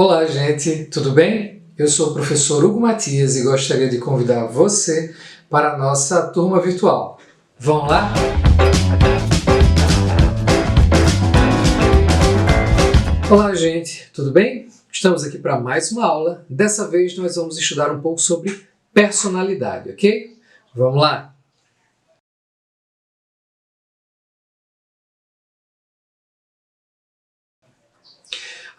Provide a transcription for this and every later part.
Olá, gente, tudo bem? Eu sou o professor Hugo Matias e gostaria de convidar você para a nossa turma virtual. Vamos lá? Olá, gente, tudo bem? Estamos aqui para mais uma aula. Dessa vez nós vamos estudar um pouco sobre personalidade, ok? Vamos lá?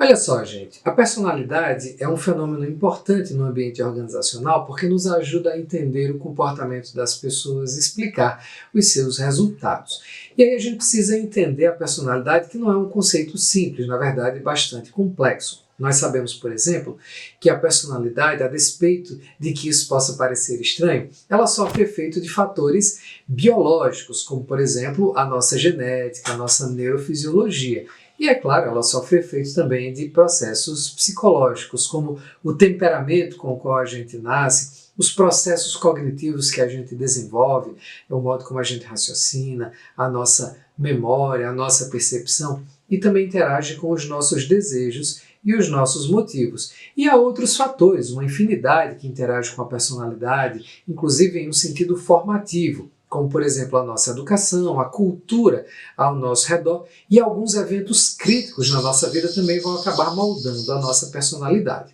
Olha só, gente, a personalidade é um fenômeno importante no ambiente organizacional porque nos ajuda a entender o comportamento das pessoas e explicar os seus resultados. E aí a gente precisa entender a personalidade, que não é um conceito simples, na verdade, bastante complexo. Nós sabemos, por exemplo, que a personalidade, a despeito de que isso possa parecer estranho, ela sofre efeito de fatores biológicos, como, por exemplo, a nossa genética, a nossa neurofisiologia. E, é claro, ela sofre efeitos também de processos psicológicos, como o temperamento com o qual a gente nasce, os processos cognitivos que a gente desenvolve, o modo como a gente raciocina, a nossa memória, a nossa percepção, e também interage com os nossos desejos e os nossos motivos. E há outros fatores, uma infinidade que interage com a personalidade, inclusive em um sentido formativo, como, por exemplo, a nossa educação, a cultura ao nosso redor, e alguns eventos críticos na nossa vida também vão acabar moldando a nossa personalidade.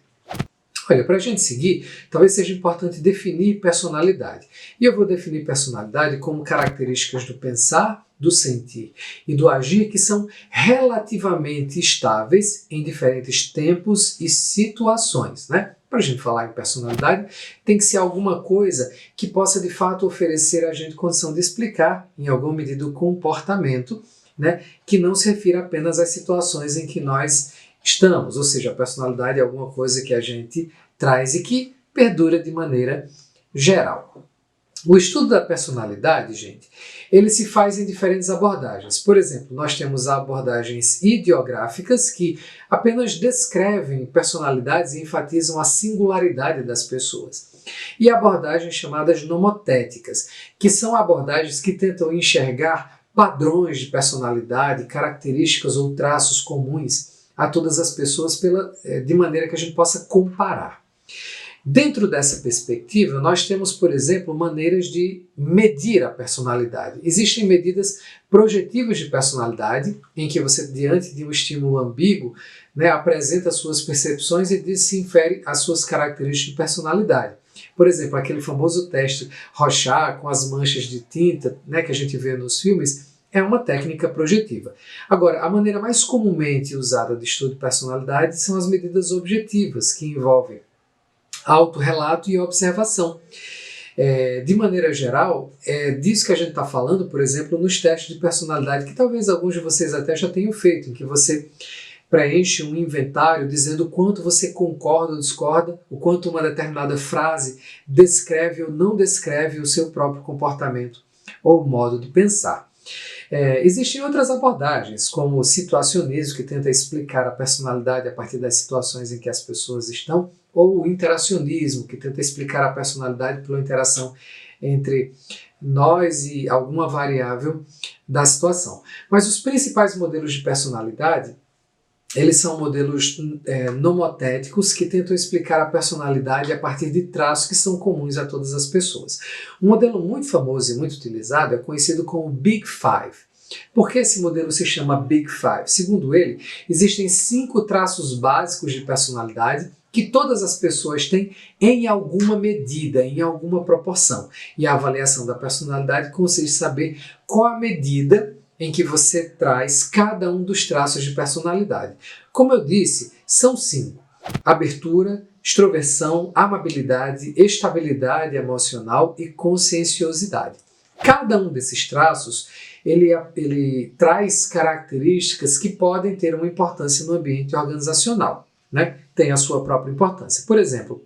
Olha, para a gente seguir, talvez seja importante definir personalidade. E eu vou definir personalidade como características do pensar, do sentir e do agir que são relativamente estáveis em diferentes tempos e situações, né? Para a gente falar em personalidade, tem que ser alguma coisa que possa de fato oferecer a gente condição de explicar, em alguma medida, o comportamento, né, que não se refira apenas às situações em que nós estamos, ou seja, a personalidade é alguma coisa que a gente traz e que perdura de maneira geral. O estudo da personalidade, gente, ele se faz em diferentes abordagens. Por exemplo, nós temos abordagens ideográficas que apenas descrevem personalidades e enfatizam a singularidade das pessoas. E abordagens chamadas nomotéticas, que são abordagens que tentam enxergar padrões de personalidade, características ou traços comuns a todas as pessoas de maneira que a gente possa comparar. Dentro dessa perspectiva, nós temos, por exemplo, maneiras de medir a personalidade. Existem medidas projetivas de personalidade, em que você, diante de um estímulo ambíguo, né, apresenta suas percepções e se infere as suas características de personalidade. Por exemplo, aquele famoso teste Rorschach com as manchas de tinta, né, que a gente vê nos filmes, é uma técnica projetiva. Agora, a maneira mais comumente usada de estudo de personalidade são as medidas objetivas, que envolvem autorrelato e observação. De maneira geral, é disso que a gente está falando, por exemplo, nos testes de personalidade, que talvez alguns de vocês até já tenham feito, em que você preenche um inventário dizendo o quanto você concorda ou discorda, o quanto uma determinada frase descreve ou não descreve o seu próprio comportamento ou modo de pensar. Existem outras abordagens, como o situacionismo, que tenta explicar a personalidade a partir das situações em que as pessoas estão, ou o interacionismo, que tenta explicar a personalidade pela interação entre nós e alguma variável da situação. Mas os principais modelos de personalidade, eles são modelos nomotéticos que tentam explicar a personalidade a partir de traços que são comuns a todas as pessoas. Um modelo muito famoso e muito utilizado é conhecido como Big Five. Por que esse modelo se chama Big Five? Segundo ele, existem 5 traços básicos de personalidade que todas as pessoas têm em alguma medida, em alguma proporção. E a avaliação da personalidade consiste em saber qual a medida em que você traz cada um dos traços de personalidade. Como eu disse, são 5. Abertura, extroversão, amabilidade, estabilidade emocional e conscienciosidade. Cada um desses traços, ele traz características que podem ter uma importância no ambiente organizacional, né? Tem a sua própria importância. Por exemplo,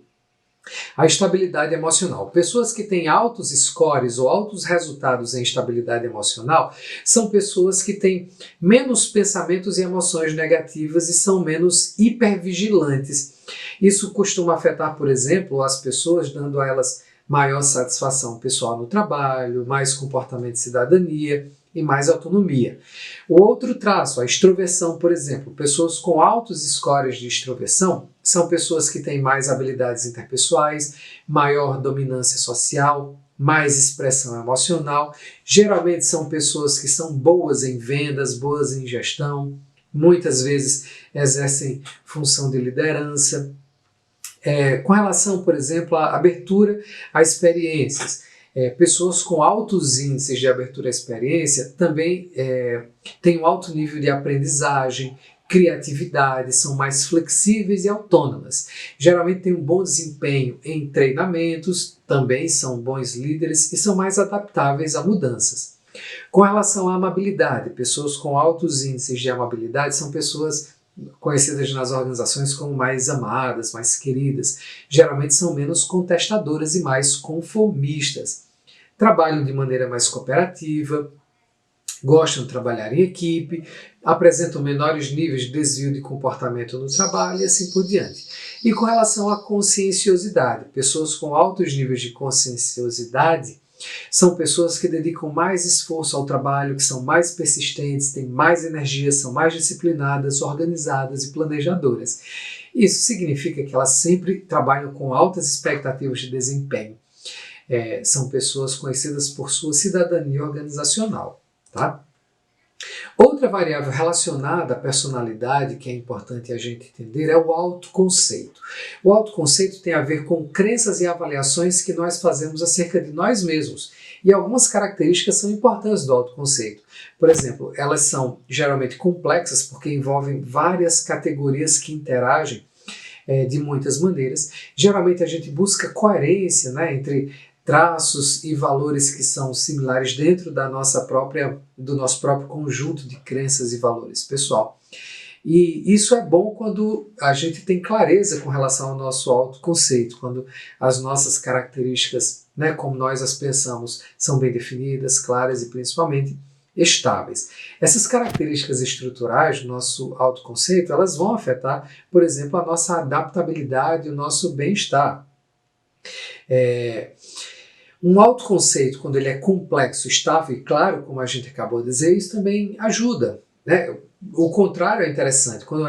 a estabilidade emocional. Pessoas que têm altos scores ou altos resultados em estabilidade emocional são pessoas que têm menos pensamentos e emoções negativas e são menos hipervigilantes. Isso costuma afetar, por exemplo, as pessoas, dando a elas maior satisfação pessoal no trabalho, mais comportamento de cidadania e mais autonomia. O outro traço, a extroversão, por exemplo, pessoas com altos scores de extroversão são pessoas que têm mais habilidades interpessoais, maior dominância social, mais expressão emocional. Geralmente são pessoas que são boas em vendas, boas em gestão, muitas vezes exercem função de liderança. Com relação, por exemplo, à abertura a experiências, pessoas com altos índices de abertura à experiência também têm um alto nível de aprendizagem, criatividade, são mais flexíveis e autônomas. Geralmente têm um bom desempenho em treinamentos, também são bons líderes e são mais adaptáveis a mudanças. Com relação à amabilidade, pessoas com altos índices de amabilidade são pessoas conhecidas nas organizações como mais amadas, mais queridas. Geralmente são menos contestadoras e mais conformistas. Trabalham de maneira mais cooperativa, gostam de trabalhar em equipe, apresentam menores níveis de desvio de comportamento no trabalho e assim por diante. E com relação à conscienciosidade, pessoas com altos níveis de conscienciosidade são pessoas que dedicam mais esforço ao trabalho, que são mais persistentes, têm mais energia, são mais disciplinadas, organizadas e planejadoras. Isso significa que elas sempre trabalham com altas expectativas de desempenho. São pessoas conhecidas por sua cidadania organizacional. Tá? Outra variável relacionada à personalidade que é importante a gente entender é o autoconceito. O autoconceito tem a ver com crenças e avaliações que nós fazemos acerca de nós mesmos. E algumas características são importantes do autoconceito. Por exemplo, elas são geralmente complexas porque envolvem várias categorias que interagem de muitas maneiras. Geralmente a gente busca coerência, né, entre traços e valores que são similares dentro do nosso próprio conjunto de crenças e valores pessoal. E isso é bom quando a gente tem clareza com relação ao nosso autoconceito, quando as nossas características, né, como nós as pensamos, são bem definidas, claras e principalmente estáveis. Essas características estruturais do nosso autoconceito, elas vão afetar, por exemplo, a nossa adaptabilidade, o nosso bem-estar. Um autoconceito, quando ele é complexo, estável e claro, como a gente acabou de dizer, isso também ajuda, né? O contrário é interessante, quando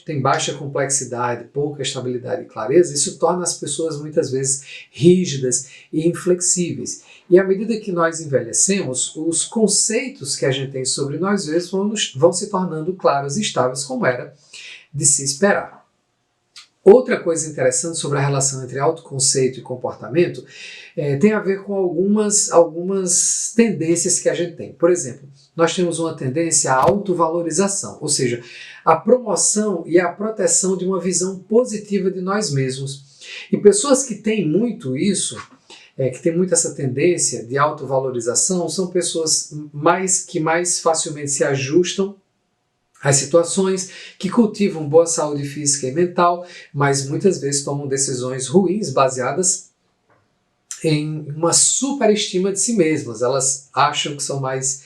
tem baixa complexidade, pouca estabilidade e clareza, isso torna as pessoas muitas vezes rígidas e inflexíveis. E à medida que nós envelhecemos, os conceitos que a gente tem sobre nós mesmos vão se tornando claros e estáveis, como era de se esperar. Outra coisa interessante sobre a relação entre autoconceito e comportamento tem a ver com algumas tendências que a gente tem. Por exemplo, nós temos uma tendência à autovalorização, ou seja, a promoção e a proteção de uma visão positiva de nós mesmos. E pessoas que têm muito isso, que têm muito essa tendência de autovalorização, são pessoas que mais facilmente se ajustam as situações, que cultivam boa saúde física e mental, mas muitas vezes tomam decisões ruins baseadas em uma superestima de si mesmas. Elas acham que são mais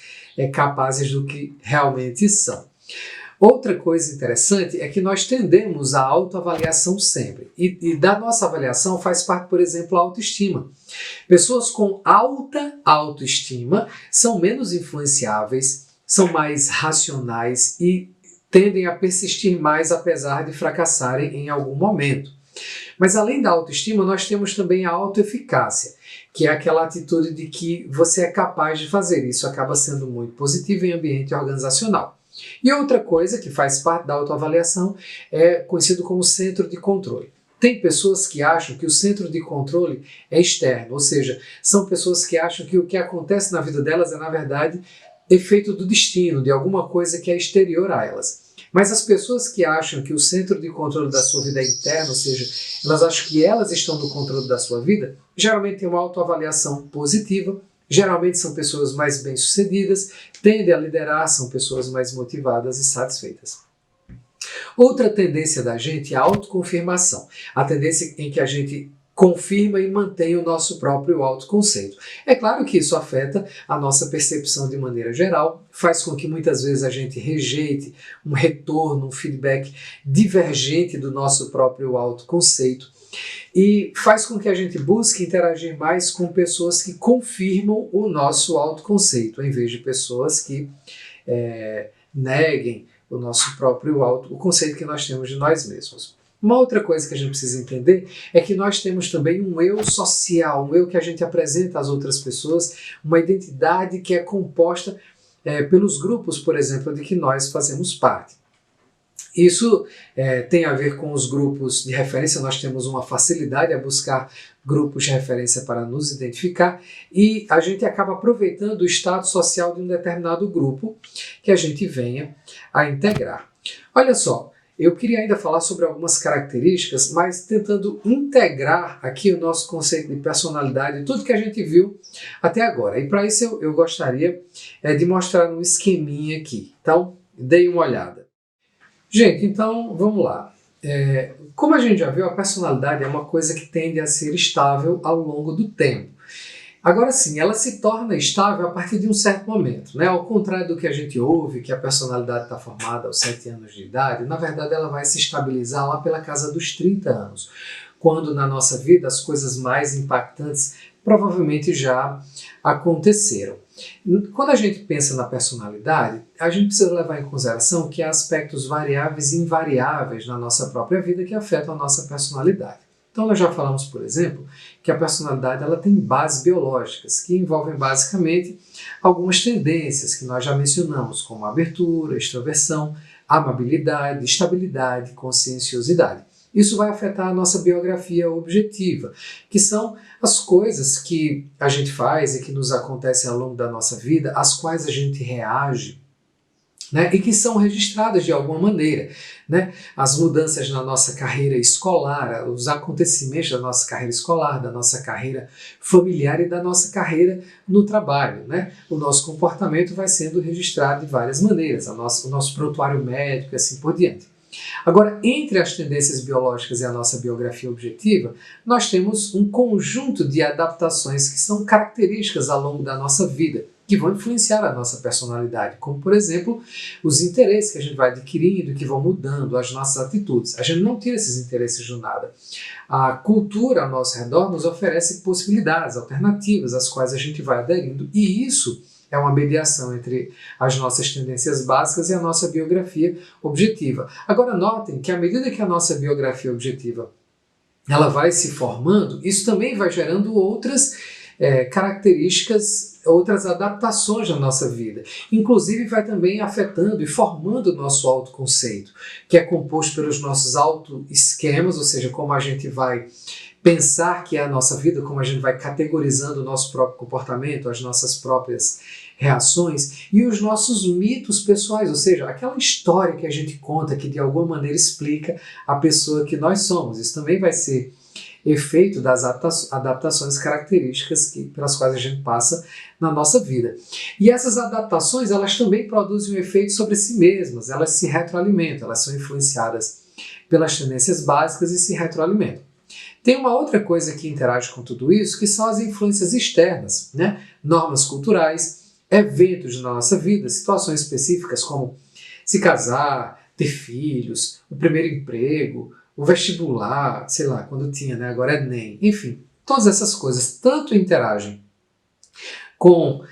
capazes do que realmente são. Outra coisa interessante é que nós tendemos à autoavaliação sempre. E da nossa avaliação faz parte, por exemplo, a autoestima. Pessoas com alta autoestima são menos influenciáveis, são mais racionais e tendem a persistir mais apesar de fracassarem em algum momento. Mas além da autoestima, nós temos também a autoeficácia, que é aquela atitude de que você é capaz de fazer. Isso acaba sendo muito positivo em ambiente organizacional. E outra coisa que faz parte da autoavaliação é conhecido como centro de controle. Tem pessoas que acham que o centro de controle é externo, ou seja, são pessoas que acham que o que acontece na vida delas é, na verdade, efeito do destino, de alguma coisa que é exterior a elas. Mas as pessoas que acham que o centro de controle da sua vida é interno, ou seja, elas acham que elas estão no controle da sua vida, geralmente têm uma autoavaliação positiva, geralmente são pessoas mais bem-sucedidas, tendem a liderar, são pessoas mais motivadas e satisfeitas. Outra tendência da gente é a autoconfirmação, a tendência em que a gente confirma e mantém o nosso próprio autoconceito. É claro que isso afeta a nossa percepção de maneira geral, faz com que muitas vezes a gente rejeite um retorno, um feedback divergente do nosso próprio autoconceito e faz com que a gente busque interagir mais com pessoas que confirmam o nosso autoconceito, em vez de pessoas que neguem o nosso próprio o conceito que nós temos de nós mesmos. Uma outra coisa que a gente precisa entender é que nós temos também um eu social, um eu que a gente apresenta às outras pessoas, uma identidade que é composta pelos grupos, por exemplo, de que nós fazemos parte. Isso tem a ver com os grupos de referência, nós temos uma facilidade a buscar grupos de referência para nos identificar e a gente acaba aproveitando o estado social de um determinado grupo que a gente venha a integrar. Olha só, eu queria ainda falar sobre algumas características, mas tentando integrar aqui o nosso conceito de personalidade, tudo que a gente viu até agora. E para isso eu gostaria de mostrar um esqueminha aqui. Então, deem uma olhada. Gente, então vamos lá. Como a gente já viu, a personalidade é uma coisa que tende a ser estável ao longo do tempo. Agora sim, ela se torna estável a partir de um certo momento, né? Ao contrário do que a gente ouve, que a personalidade está formada aos 7 anos de idade, na verdade ela vai se estabilizar lá pela casa dos 30 anos, quando na nossa vida as coisas mais impactantes provavelmente já aconteceram. Quando a gente pensa na personalidade, a gente precisa levar em consideração que há aspectos variáveis e invariáveis na nossa própria vida que afetam a nossa personalidade. Então nós já falamos, por exemplo, que a personalidade ela tem bases biológicas, que envolvem basicamente algumas tendências que nós já mencionamos, como abertura, extroversão, amabilidade, estabilidade, conscienciosidade. Isso vai afetar a nossa biografia objetiva, que são as coisas que a gente faz e que nos acontecem ao longo da nossa vida, às quais a gente reage, né, e que são registradas de alguma maneira, né? As mudanças na nossa carreira escolar, os acontecimentos da nossa carreira escolar, da nossa carreira familiar e da nossa carreira no trabalho, né? O nosso comportamento vai sendo registrado de várias maneiras, o nosso prontuário médico e assim por diante. Agora, entre as tendências biológicas e a nossa biografia objetiva, nós temos um conjunto de adaptações que são características ao longo da nossa vida, que vão influenciar a nossa personalidade, como, por exemplo, os interesses que a gente vai adquirindo, que vão mudando as nossas atitudes. A gente não tira esses interesses do nada. A cultura ao nosso redor nos oferece possibilidades, alternativas, às quais a gente vai aderindo, e isso é uma mediação entre as nossas tendências básicas e a nossa biografia objetiva. Agora notem que à medida que a nossa biografia objetiva ela vai se formando, isso também vai gerando outras características, outras adaptações na nossa vida. Inclusive vai também afetando e formando o nosso autoconceito, que é composto pelos nossos autoesquemas, ou seja, como a gente vai pensar que é a nossa vida, como a gente vai categorizando o nosso próprio comportamento, as nossas próprias reações e os nossos mitos pessoais, ou seja, aquela história que a gente conta que de alguma maneira explica a pessoa que nós somos. Isso também vai ser efeito das adaptações características pelas quais a gente passa na nossa vida. E essas adaptações, elas também produzem um efeito sobre si mesmas, elas se retroalimentam, elas são influenciadas pelas tendências básicas e se retroalimentam. Tem uma outra coisa que interage com tudo isso, que são as influências externas, né? Normas culturais, eventos na nossa vida, situações específicas como se casar, ter filhos, o primeiro emprego, o vestibular, sei lá, quando tinha, né? Agora é Enem. Enfim, todas essas coisas tanto interagem com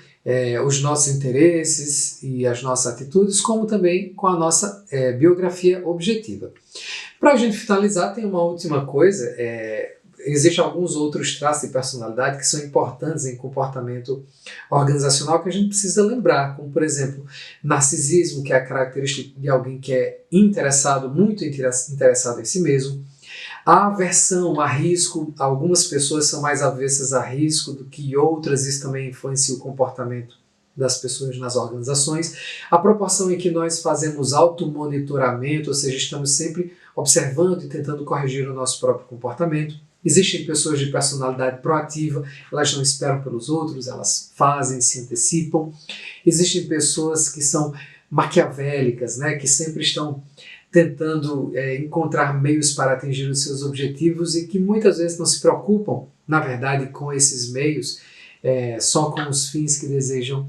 os nossos interesses e as nossas atitudes, como também com a nossa biografia objetiva. Para a gente finalizar, tem uma última coisa. Existem alguns outros traços de personalidade que são importantes em comportamento organizacional que a gente precisa lembrar, como por exemplo, narcisismo, que é a característica de alguém que é interessado, muito interessado em si mesmo. A aversão a risco, algumas pessoas são mais avessas a risco do que outras, isso também influencia o comportamento das pessoas nas organizações. A proporção em que nós fazemos automonitoramento, ou seja, estamos sempre observando e tentando corrigir o nosso próprio comportamento. Existem pessoas de personalidade proativa, elas não esperam pelos outros, elas fazem, se antecipam. Existem pessoas que são maquiavélicas, né, que sempre estão tentando encontrar meios para atingir os seus objetivos e que muitas vezes não se preocupam, na verdade, com esses meios, só com os fins que desejam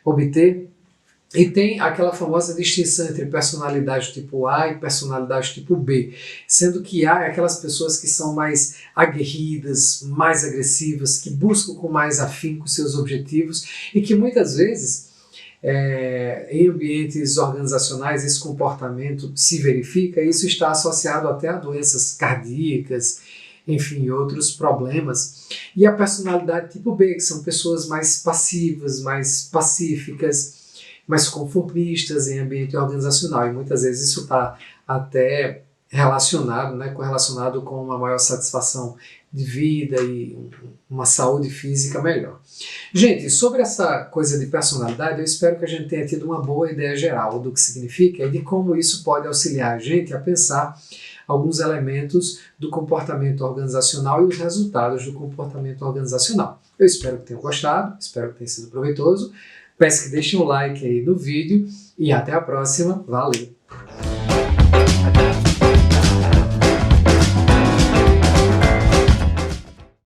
obter. E tem aquela famosa distinção entre personalidade tipo A e personalidade tipo B, sendo que A é aquelas pessoas que são mais aguerridas, mais agressivas, que buscam com mais afinco seus objetivos e que muitas vezes em ambientes organizacionais esse comportamento se verifica e isso está associado até a doenças cardíacas, enfim, outros problemas. E a personalidade tipo B, que são pessoas mais passivas, mais pacíficas, mais conformistas em ambiente organizacional, e muitas vezes isso está até correlacionado com uma maior satisfação de vida e uma saúde física melhor. Gente, sobre essa coisa de personalidade, eu espero que a gente tenha tido uma boa ideia geral do que significa e de como isso pode auxiliar a gente a pensar alguns elementos do comportamento organizacional e os resultados do comportamento organizacional. Eu espero que tenham gostado, espero que tenha sido proveitoso. Peço que deixem um like aí no vídeo e até a próxima. Valeu!